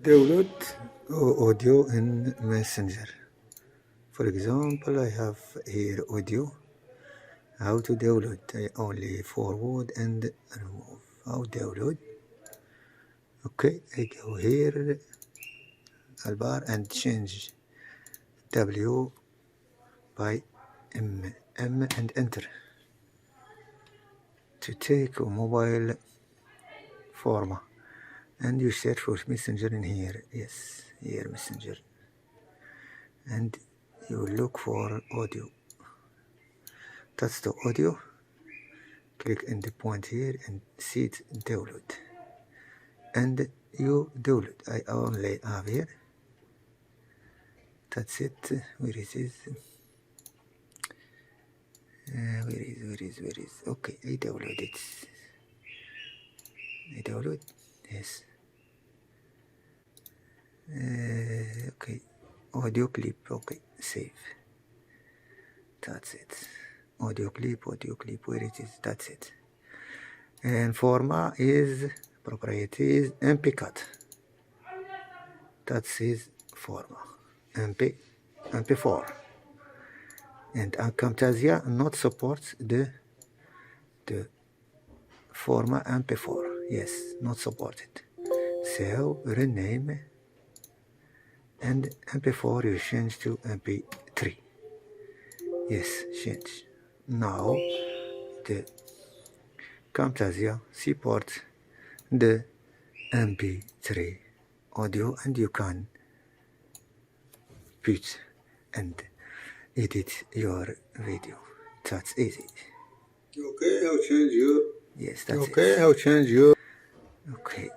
Download audio in Messenger. For example, I have here audio. How to download? I only forward and remove. How download? Okay, I go here, Albar, and change W by M and enter. To take a mobile format. And you search for Messenger in here. Yes, here Messenger. And you look for audio. That's the audio. Click in the point here and see it download. And you download. I only have here. That's it. Where is it? Where is? Okay, I download it. I download. Yes. Okay. Audio clip. Okay, save. That's it. Audio clip. Where it is? That's it. And format is proprietary is MP4. That's his format. MP4. And Camtasia not supports the format MP4. Yes, not supported. So rename and MP4 you change to MP3. Yes, change. Now the Camtasia supports the MP3 audio and you can put and edit your video. That's easy. Okay, I'll change you. Yes, that's okay, it. I'll change you. Okay.